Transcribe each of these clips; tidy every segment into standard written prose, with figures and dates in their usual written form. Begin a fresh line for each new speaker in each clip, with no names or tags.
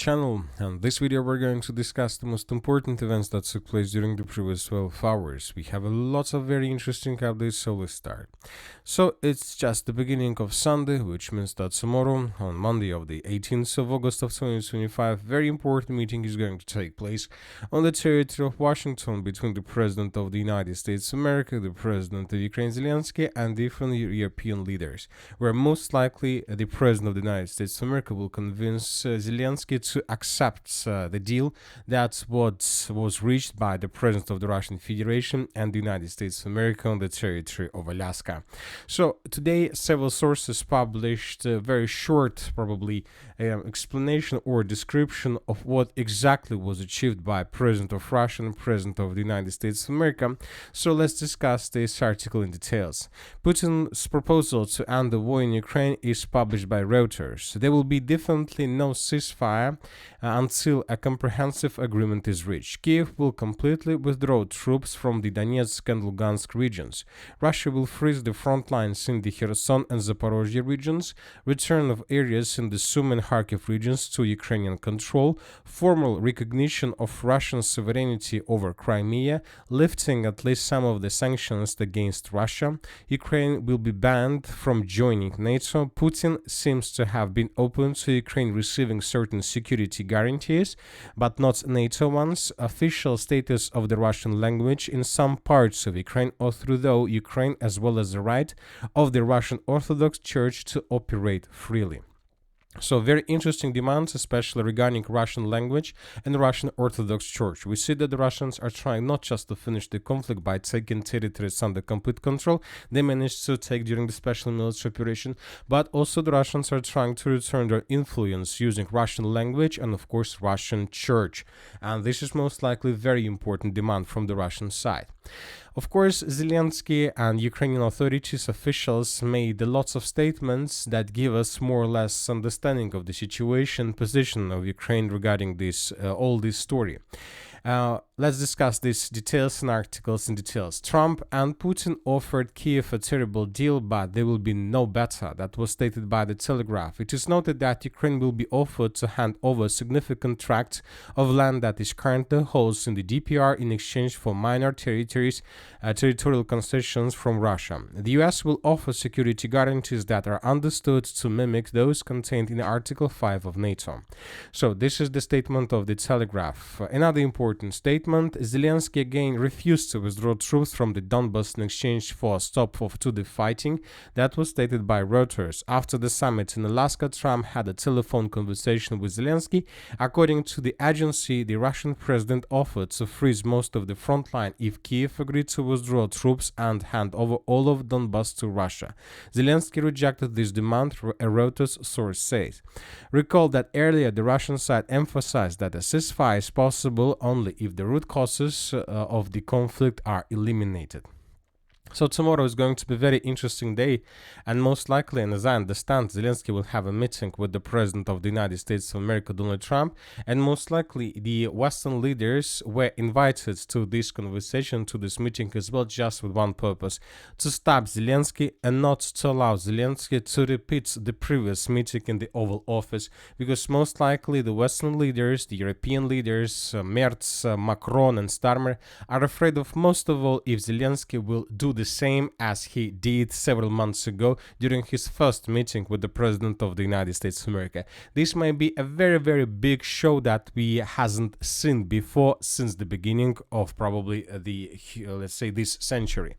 channel, and this video we're going to discuss the most important events that took place during the previous 12 hours. We have lots of very interesting updates, so let's start. So it's just the beginning of Sunday, which means that tomorrow, on Monday of the 18th of August of 2025, very important meeting is going to take place on the territory of Washington between the President of the United States of America, the President of Ukraine Zelensky, and different European leaders, where most likely the President of the United States of America will convince Zelensky to accept the deal that was reached by the President of the Russian Federation and the United States of America on the territory of Alaska. So today several sources published a very short, probably explanation or description of what exactly was achieved by President of Russia and President of the United States of America. So let's discuss this article in details. Putin's proposal to end the war in Ukraine is published by Reuters. There will be definitely no ceasefire until a comprehensive agreement is reached. Kiev will completely withdraw troops from the Donetsk and Lugansk regions. Russia will freeze the front lines in the Kherson and Zaporozhye regions, return of areas in the Sumy and Kharkiv regions to Ukrainian control, formal recognition of Russian sovereignty over Crimea, lifting at least some of the sanctions against Russia. Ukraine will be banned from joining NATO. Putin seems to have been open to Ukraine receiving certain security guarantees, but not NATO ones. Official status of the Russian language in some parts of Ukraine, or through Ukraine, as well as the right of the Russian Orthodox Church to operate freely. So very interesting demands, especially regarding Russian language and the Russian Orthodox Church. We see that the Russians are trying not just to finish the conflict by taking territories under complete control they managed to take during the special military operation, but also the Russians are trying to return their influence using Russian language and of course Russian Church. And this is most likely a very important demand from the Russian side. Of course, Zelensky and Ukrainian authorities officials made lots of statements that give us more or less understanding of the situation, position of Ukraine regarding this all this story. Let's discuss these details and articles in details. Trump and Putin offered Kiev a terrible deal, but they will be no better. That was stated by The Telegraph. It is noted that Ukraine will be offered to hand over a significant tract of land that is currently holds in the DPR in exchange for minor territorial concessions from Russia. The US will offer security guarantees that are understood to mimic those contained in Article 5 of NATO. So this is the statement of The Telegraph. Another important statement: Zelensky again refused to withdraw troops from the Donbas in exchange for a stop to the fighting. That was stated by Reuters. After the summit in Alaska, Trump had a telephone conversation with Zelensky. According to the agency, the Russian president offered to freeze most of the front line if Kiev agreed to withdraw troops and hand over all of Donbas to Russia. Zelensky rejected this demand, a Reuters source says. Recall that earlier the Russian side emphasized that a ceasefire is possible only if the root causes of the conflict are eliminated. So tomorrow is going to be a very interesting day, and most likely, and as I understand, Zelensky will have a meeting with the President of the United States of America, Donald Trump, and most likely the Western leaders were invited to this conversation, to this meeting as well, just with one purpose: to stop Zelensky and not to allow Zelensky to repeat the previous meeting in the Oval Office, because most likely the Western leaders, the European leaders, Merz, Macron and Starmer, are afraid of most of all if Zelensky will do the same as he did several months ago during his first meeting with the President of the United States of America. This might be a very, very big show that we hasn't seen before since the beginning of probably let's say this century.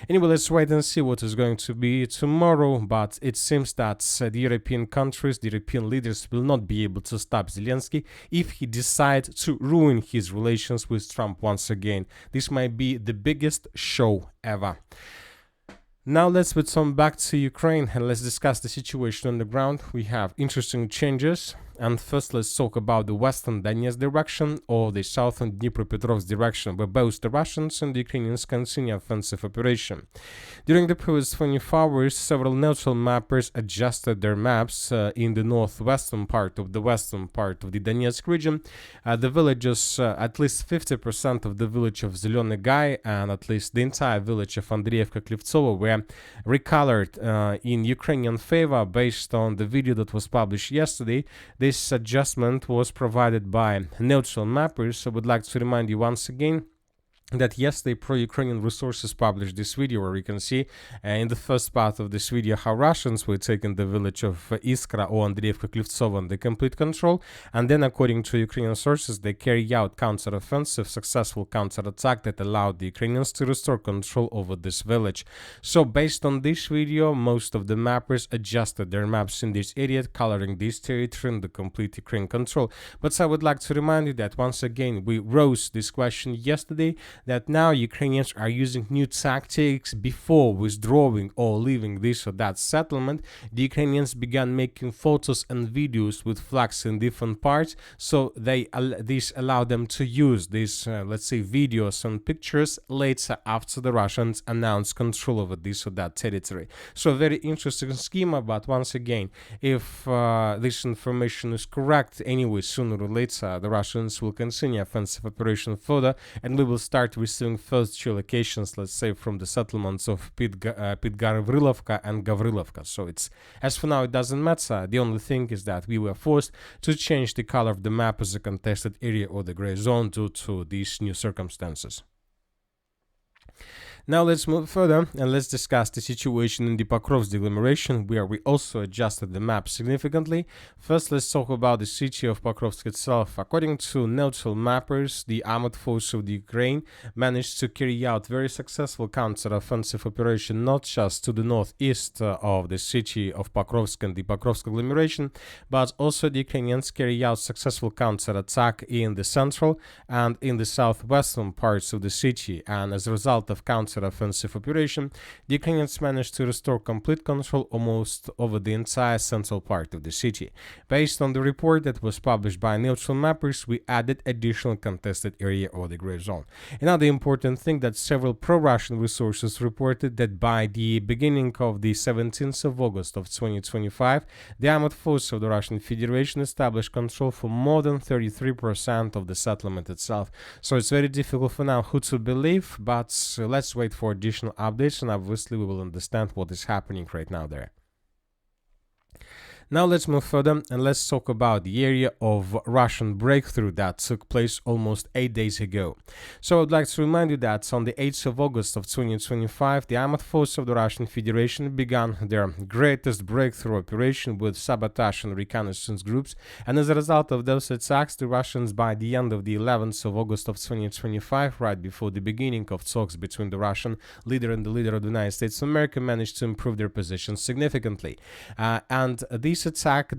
Anyway, let's wait and see what is going to be tomorrow, but it seems that the European countries, the European leaders will not be able to stop Zelensky if he decides to ruin his relations with Trump once again. This might be the biggest show ever. Now let's return back to Ukraine and let's discuss the situation on the ground. We have interesting changes. And first, let's talk about the western Donetsk direction or the southern Dnipropetrovsk direction, where both the Russians and the Ukrainians continue offensive operation. During the previous 24 hours, several neutral mappers adjusted their maps in the northwestern part of the western part of the Donetsk region. The villages, at least 50% of the village of Zelyony Gai and at least the entire village of Andreevka-Klivtsova were recolored in Ukrainian favor based on the video that was published yesterday. This adjustment was provided by neutral mappers. So I would like to remind you once again that yesterday pro-Ukrainian resources published this video where you can see in the first part of this video how Russians were taking the village of Iskra or Andreevka Klivtsova under complete control, and then according to Ukrainian sources they carry out counter-offensive, successful counter-attack that allowed the Ukrainians to restore control over this village. So based on this video, most of the mappers adjusted their maps in this area, coloring this territory in the complete Ukrainian control. But I would like to remind you that once again we rose this question yesterday, that now Ukrainians are using new tactics. Before withdrawing or leaving this or that settlement, the Ukrainians began making photos and videos with flags in different parts, so this allowed them to use these let's say videos and pictures later after the Russians announced control over this or that territory. So a very interesting schema, but once again, if this information is correct, anyway, sooner or later the Russians will continue offensive operation further, and we will start receiving first two locations, let's say, from the settlements of Pitgavrilovka and Gavrilovka. So it's, as for now, it doesn't matter. The only thing is that we were forced to change the color of the map as a contested area or the gray zone due to these new circumstances. Now let's move further and let's discuss the situation in the Pokrovsk agglomeration, where we also adjusted the map significantly. First, let's talk about the city of Pokrovsk itself. According to neutral mappers, the armored force of the Ukraine managed to carry out very successful counter-offensive operation not just to the northeast of the city of Pokrovsk and the Pokrovsk agglomeration, but also the Ukrainians carry out successful counter-attack in the central and in the southwestern parts of the city, and as a result of counter-offensive operation, the Ukrainians managed to restore complete control almost over the entire central part of the city. Based on the report that was published by neutral mappers, we added additional contested area or the gray zone. Another important thing that several pro-Russian resources reported that by the beginning of the 17th of August of 2025, the armored force of the Russian Federation established control for more than 33% of the settlement itself. So it's very difficult for now who to believe, but let's wait for additional updates, and obviously we will understand what is happening right now there. Now let's move further and let's talk about the area of Russian breakthrough that took place almost 8 days ago. So I would like to remind you that on the 8th of August of 2025, the armored force of the Russian Federation began their greatest breakthrough operation with sabotage and reconnaissance groups, and as a result of those attacks, the Russians, by the end of the 11th of August of 2025, right before the beginning of talks between the Russian leader and the leader of the United States of America, managed to improve their position significantly. And this attack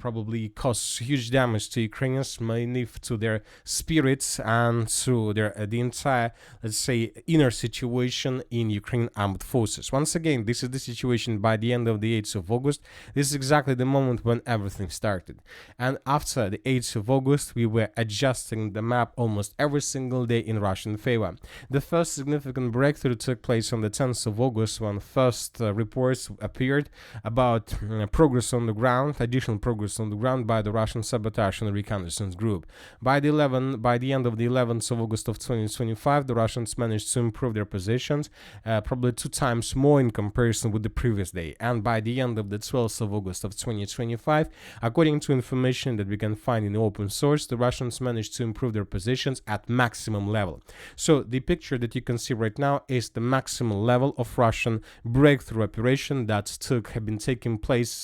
probably caused huge damage to Ukrainians, mainly to their spirits and to the entire, let's say, inner situation in Ukrainian armed forces. Once again, this is the situation by the end of the 8th of August. This is exactly the moment when everything started. And after the 8th of August, we were adjusting the map almost every single day in Russian favor. The first significant breakthrough took place on the 10th of August when first reports appeared about progress on the ground, additional progress on the ground by the Russian sabotage and reconnaissance group. By the end of the 11th of August of 2025, the Russians managed to improve their positions, probably 2 times more in comparison with the previous day. And by the end of the 12th of August of 2025, according to information that we can find in the open source, the Russians managed to improve their positions at maximum level. So the picture that you can see right now is the maximum level of Russian breakthrough operation that had been taking place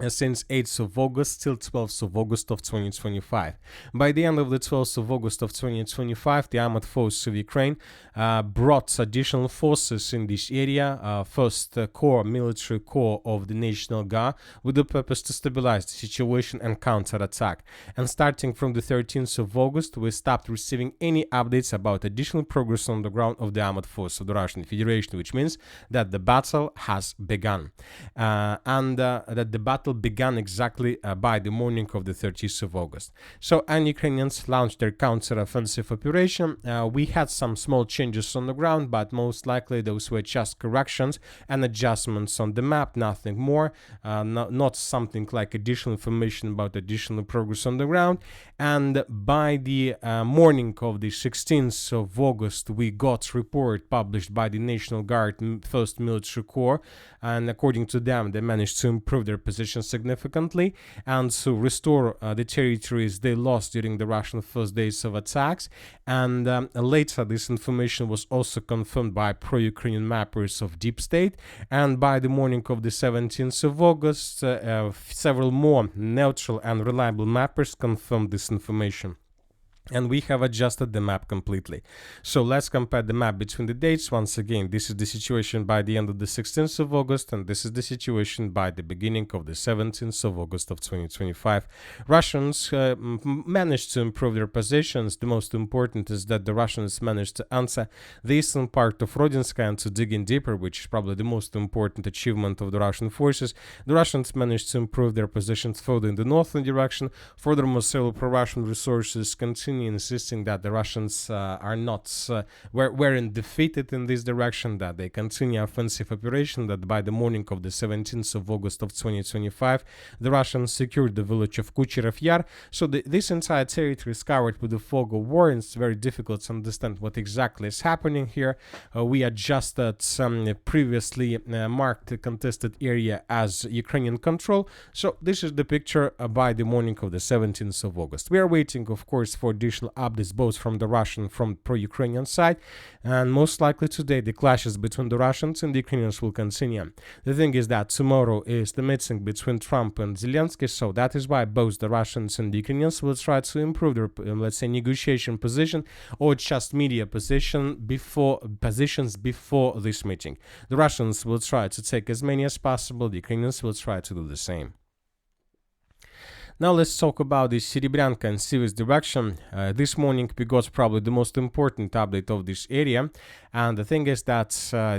since 8th of August till 12th of August of 2025. By the end of the 12th of August of 2025, the armored forces of Ukraine brought additional forces in this area, first military corps of the National Guard, with the purpose to stabilize the situation and counterattack. And starting from the 13th of August, we stopped receiving any updates about additional progress on the ground of the armored force of the Russian Federation, which means that the battle has begun. And that the battle began exactly by the morning of the 30th of August. So, and Ukrainians launched their counter-offensive operation. We had some small changes on the ground, but most likely those were just corrections and adjustments on the map, nothing more, not something like additional information about additional progress on the ground. And by the morning of the 16th of August, we got report published by the National Guard 1st Military Corps, and according to them, they managed to improve their position information significantly and to restore the territories they lost during the Russian first days of attacks. And later, this information was also confirmed by pro-Ukrainian mappers of Deep State. And by the morning of the 17th of August, several more neutral and reliable mappers confirmed this information. And we have adjusted the map completely. So let's compare the map between the dates. Once again, this is the situation by the end of the 16th of August, and this is the situation by the beginning of the 17th of August of 2025. Russians managed to improve their positions. The most important is that the Russians managed to answer the eastern part of Rodinska and to dig in deeper, which is probably the most important achievement of the Russian forces. The Russians managed to improve their positions further in the northern direction. Furthermore, several pro-Russian resources continue insisting that the Russians weren't defeated in this direction, that they continue offensive operation, that by the morning of the 17th of August of 2025, the Russians secured the village of Kucherov Yar. So this entire territory is covered with the fog of war, and it's very difficult to understand what exactly is happening here. We adjusted some previously marked contested area as Ukrainian control. So this is the picture by the morning of the 17th of August. We are waiting, of course, for additional updates both from the Russian from pro-Ukrainian side, and most likely today the clashes between the Russians and the Ukrainians will continue. The thing is that tomorrow is the meeting between Trump and Zelensky, so that is why both the Russians and the Ukrainians will try to improve their let's say negotiation position or just media positions before this meeting. The Russians will try to take as many as possible, the Ukrainians will try to do the same. Now let's talk about the Serebryanka and Siversk direction. This morning we got probably the most important update of this area, and the thing is that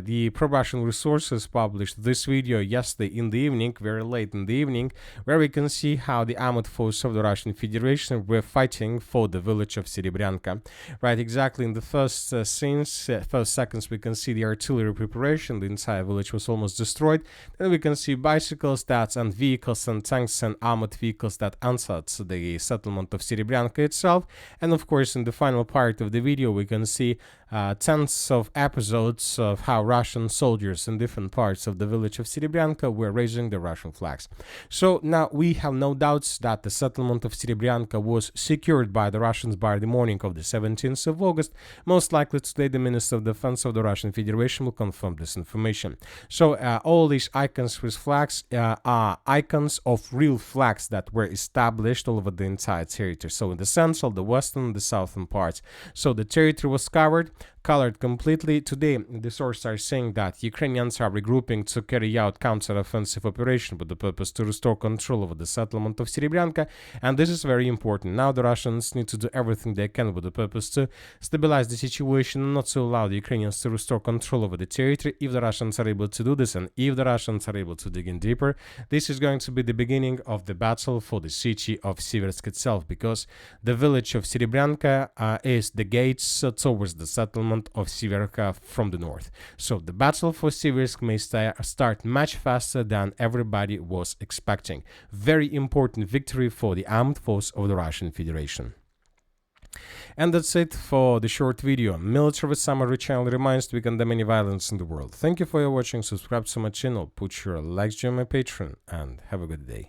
the pro-Russian resources published this video yesterday in the evening, very late in the evening, where we can see how the armored forces of the Russian Federation were fighting for the village of Serebryanka. Right, exactly in the first seconds we can see the artillery preparation, the entire village was almost destroyed. Then we can see bicycles and vehicles and tanks and armored vehicles that answered the settlement of Serebryanka itself. And of course, in the final part of the video, we can see tens of episodes of how Russian soldiers in different parts of the village of Serebryanka were raising the Russian flags. So now we have no doubts that the settlement of Serebryanka was secured by the Russians by the morning of the 17th of August. Most likely today the Minister of Defense of the Russian Federation will confirm this information. So all these icons with flags are icons of real flags that were established all over the entire territory. So in the central, the western, the southern parts. So the territory was colored completely. Today, the sources are saying that Ukrainians are regrouping to carry out counter-offensive operation with the purpose to restore control over the settlement of Serebryanka, and this is very important. Now the Russians need to do everything they can with the purpose to stabilize the situation and not to allow the Ukrainians to restore control over the territory. If the Russians are able to do this, and if the Russians are able to dig in deeper, this is going to be the beginning of the battle for the city of Siversk itself, because the village of Serebryanka is the gates towards the settlement of Siversk from the north. So the battle for Siversk may start much faster than everybody was expecting. Very important victory for the armed force of the Russian Federation. And that's it for the short video. Military Summary channel reminds we condemn any violence in the world. Thank you for your watching, subscribe to my channel, put your likes on my Patreon, and have a good day.